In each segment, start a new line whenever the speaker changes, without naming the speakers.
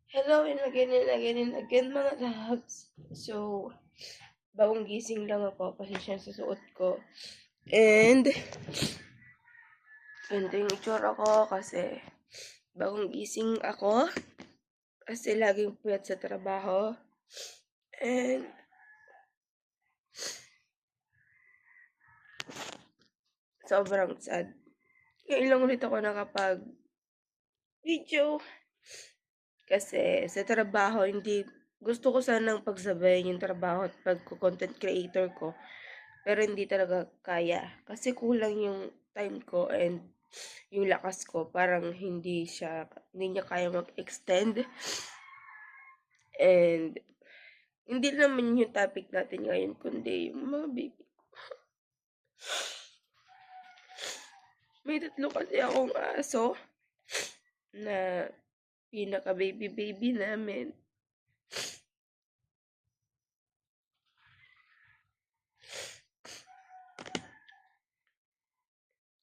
Hello and again mga loves. So, bagong gising lang ako, pasensya sa suot ko. And, ganito yung itsura ko kasi bagong gising ako. Kasi laging puyat sa trabaho. And, sobrang sad. Ngayon lang ulit ako nakapag-video. Kasi sa trabaho, hindi gusto ko sanang pagsabayin yung trabaho at pagko-content creator ko. Pero hindi talaga kaya. Kasi kulang yung time ko and yung lakas ko. Parang hindi niya kaya mag-extend. And hindi naman yung topic natin ngayon, kundi yung mga baby. May tatlo kasi akong aso na pinaka-baby namin.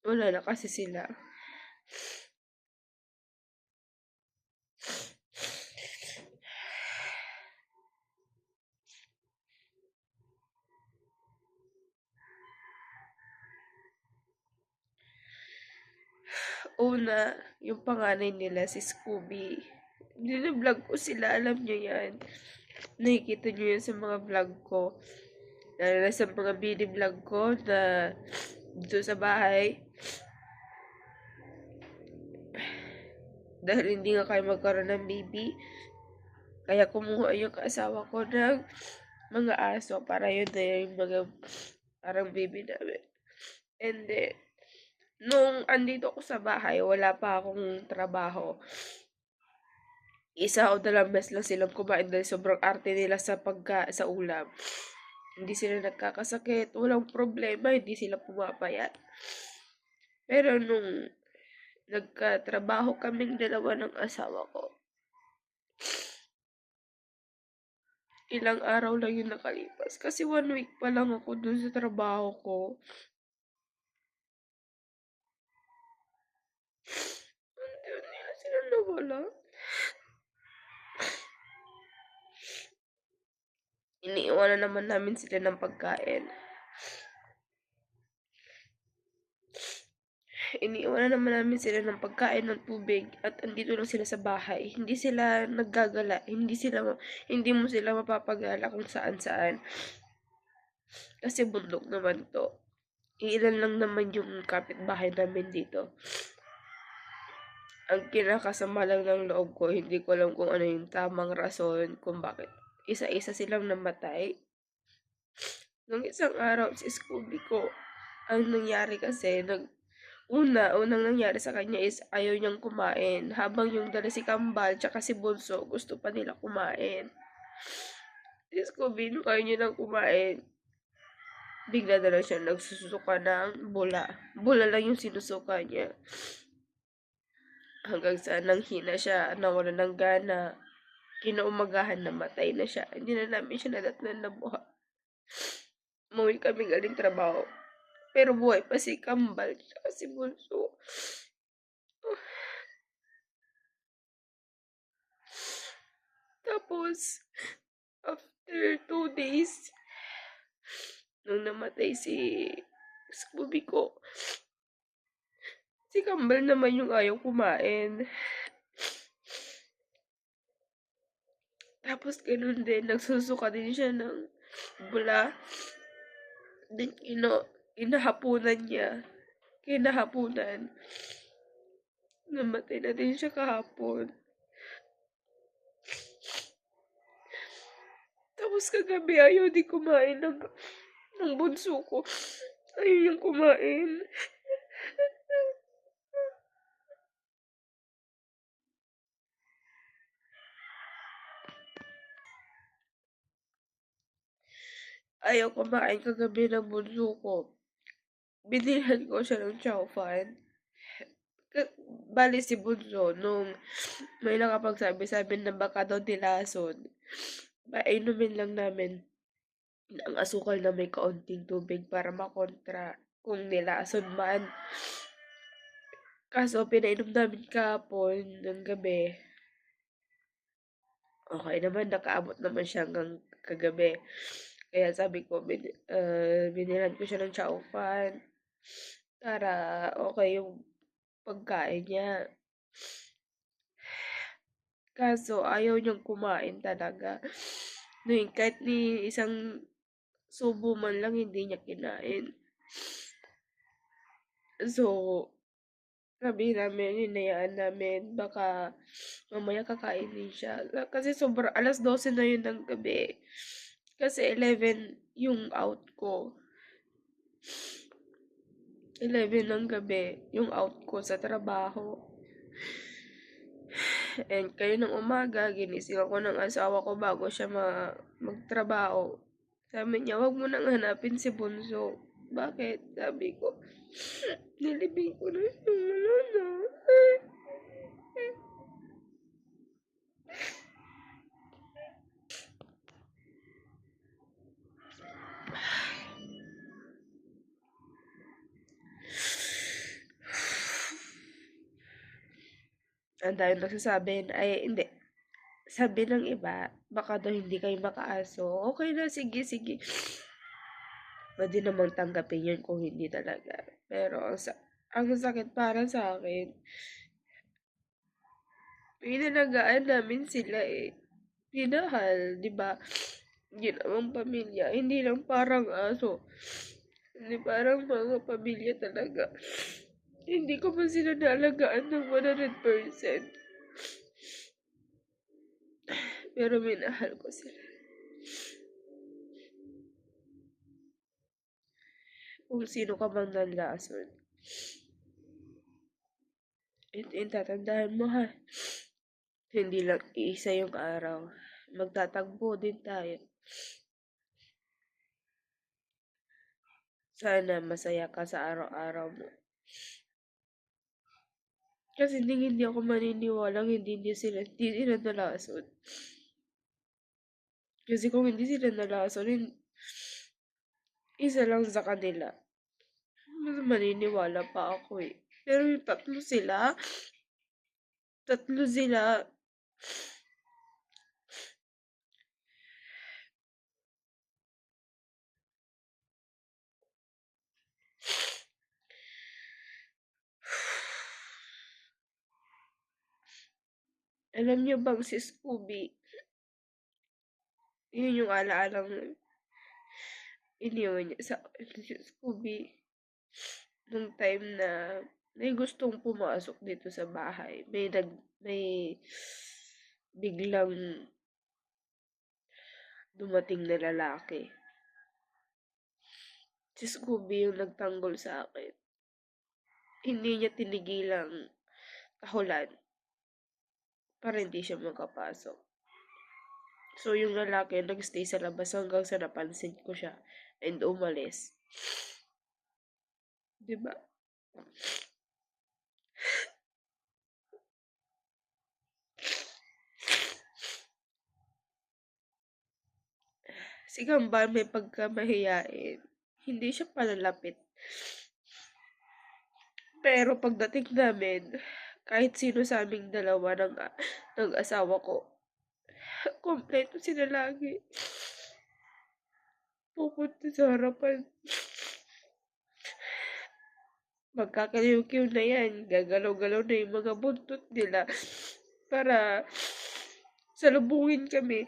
Wala na kasi sila. Una, yung panganay nila si Scooby. Vlog ko sila, alam nyo yan. Nakikita nyo yan sa mga vlog ko. Lalo na sa mga mini vlog ko na dito sa bahay. Dahil hindi nga kayo magkaroon ng baby. Kaya kumuha yung asawa ko ng mga aso para yun na yung mga parang baby namin. And then, nung andito ako sa bahay, wala pa akong trabaho. Isa o dalawang beses lang silang kumain dahil sobrang arte nila sa ulam. Hindi sila nagkakasakit, walang problema, hindi sila pumapayat. Pero nung nagkatrabaho kaming dalawa ng asawa ko, ilang araw lang yung nakalipas. Kasi 1 week pa lang ako dun sa trabaho ko. Hindi nila sila nawala. Iniiwanan naman namin sila ng pagkain. Iniiwanan naman namin sila ng pagkain, ng tubig, at andito lang sila sa bahay. Hindi sila naggagala, hindi mo sila mapapagala kung saan-saan. Kasi bundok naman to. Ilan lang naman yung kapitbahay namin dito. Ang kinakasama lang ng loob ko, hindi ko alam kung ano yung tamang rason kung bakit isa-isa silang namatay. Nung isang araw, si Scooby ko, ang nangyari kasi, unang nangyari sa kanya is ayaw niyang kumain. Habang yung dala si Kambal, tsaka si Bunso, gusto pa nila kumain. Si Scooby, nung ayaw niya nang kumain, bigla na lang siya nagsusuka ng bula. Bula lang yung sinusuka niya. Hanggang sa nanghina siya, nawala ng gana. Kinaumagahan, namatay na siya. Hindi na namin siya nadatnan na buhay. Umuwi kami galing trabaho. Pero buhay pa si Kambal at si Bunso. Tapos, after 2 days, nung namatay si Scooby ko, si Kambal naman yung ayaw kumain. Tapos ganun din, nagsusuka din siya ng bula. Then, inahapunan niya. Kinahapunan. Namatay na din siya kahapon. Tapos kagabi ayaw di kumain ng bunso ko. Ayaw niyang kumain. Ayaw kumain kagabi ng bunso ko. Binilhan ko siya ng chow fan. Bali si Bunso, nung may nakapagsabi-sabi na baka daw nilason, painumin lang namin ang asukal na may kaunting tubig para makontra kung nilason man. Kaso pinainom namin kahapon ng gabi. Okay naman, nakaabot naman siya hanggang kagabi. Kaya sabi ko binilhan ko siya ng chow fan para okay yung pagkain niya. Kaso ayaw niyang kumain talaga. Kahit ni isang subo man lang hindi niya kinain. So, sabi namin, hinayaan namin, baka mamaya kakainin siya. Kasi sobrang alas 12 na yun ng gabi. Kasi 11 yung out ko. 11 ng gabi yung out ko sa trabaho. And kayo ng umaga, ginising ako ng asawa ko bago siya magtrabaho. Sabi niya, wag mo nang hanapin si Bunso. Bakit? Sabi ko, nilibing ko na yung na. Ang dahil nagsasabi, ay hindi. Sabi ng iba, baka daw hindi kayo makaaso. Okay na, sige, sige. Pwede namang tanggapin yun kung hindi talaga. Pero ang sakit para sa akin, pinalagaan namin sila eh. Pinahal, di ba? Ginawang pamilya. Hindi lang parang aso. Hindi parang mga pamilya talaga. Hindi ko man sila naalagaan ng 100%. Pero minahal ko sila. Kung sino ka mang nanlason. Tatandaan mo ha. Hindi lang isa yung araw. Magtatagpo din tayo. Sana masaya ka sa araw-araw mo. Kasi hindi ako maniniwalang hindi sila nalason. Kasi kung hindi sila nalason, isa lang sa kanila. Mas maniniwala pa ako eh. Pero yung tatlo sila, alam niyo bang si Scooby, yun yung alaalang iniwan niya sa si Scooby, nung time na may gustong pumasok dito sa bahay. May biglang dumating na lalaki. Si Scooby yung nagtanggol sa akin. Hindi niya tinigilang tahulan para hindi siya makapasok. So, yung lalaki nagstay sa labas hanggang sa napansin ko siya and umalis. Diba? Si Gamba may pagkamahiyain. Hindi siya palalapit. Pero pagdating namin, kahit sino sa aming dalawa ng asawa ko, kompleto sila lagi. Pupunta sa harapan. Magkakaliw-kiw na yan. Gagalaw-galaw na yung mga buntot nila para salubungin kami.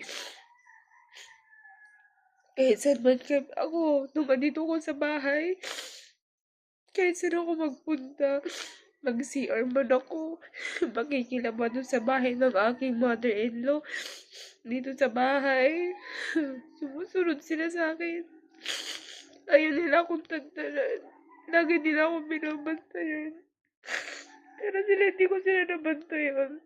Kahit saan man kami, nung andito ko sa bahay, kahit saan ako magpunta, mag-CR man ako, makikilaba dun sa bahay ng aking mother-in-law, dito sa bahay, sumusunod sila sa akin. Ayaw nila akong tantanan. Lagi nila akong binabantayan. Pero hindi ko sila nabantayan.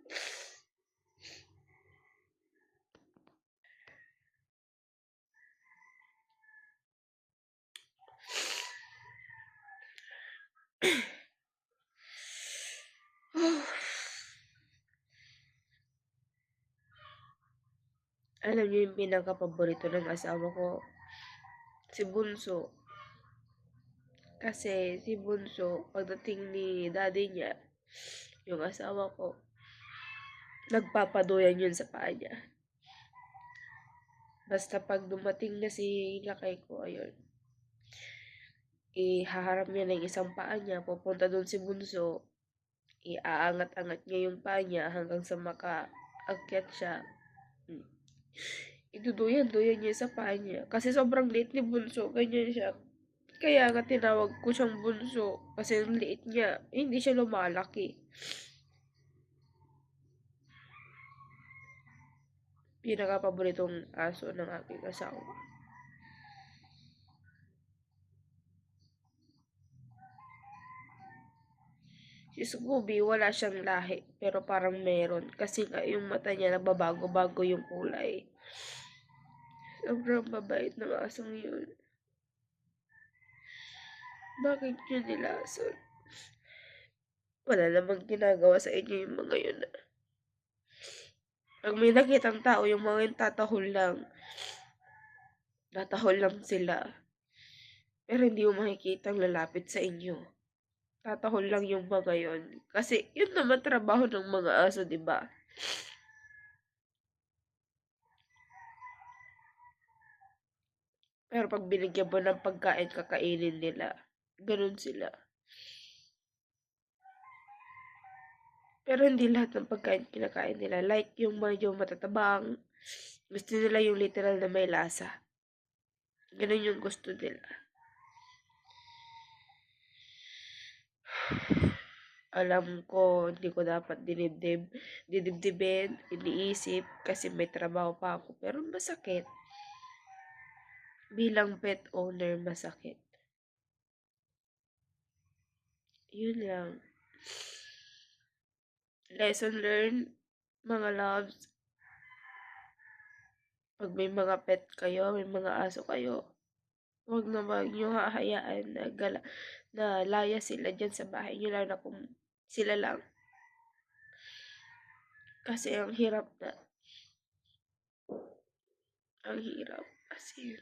Alam niyo yung pinaka-paborito ng asawa ko? Si Bunso. Kasi si Bunso, pagdating ni daddy niya, yung asawa ko, nagpapaduyan yun sa paa niya. Basta 'pag dumating na si lakay ko, ayun, ihaharap niya na yung isang paa niya, pupunta dun si bunso, iaangat-angat niya yung paa niya hanggang sa makaakyat siya. Hmm. Iduduyan-duyan niya sa paa niya. Kasi sobrang liit ni bunso, ganyan siya. Kaya nga tinawag ko siyang bunso. Kasi ang liit niya, hindi siya lumalaki. Pinaka-paboritong aso ng aking asawa. Si Scooby, wala siyang lahi, pero parang meron. Kasi nga yung mata niya nagbabago-bago yung kulay. Sobrang mabait ng asong yun. Bakit yun nilason? Wala namang ginagawa sa inyo yung mga yun. Pag may nakitang tao, yung mga yun tatahol lang. Tatahol lang sila. Pero hindi mo makikitang lalapit sa inyo. Tatahol lang yung mga yun. Kasi yun naman trabaho ng mga aso, di ba? Pero pag binigyan mo ng pagkain, kakainin nila. Ganun sila. Pero hindi lahat ng pagkain kinakain nila. Like yung medyo matatabang. Gusto nila yung literal na may lasa. Ganun yung gusto nila. Alam ko, hindi ko dapat didibdibin, iniisip, kasi may trabaho pa ako. Pero masakit. Bilang pet owner, masakit. Yun lang. Lesson learned, mga loves. Pag may mga pet kayo, may mga aso kayo, huwag naman nyo hahayaan na laya sila dyan sa bahay nyo lang na kung sila lang. Kasi ang hirap na. Ang hirap. Kasi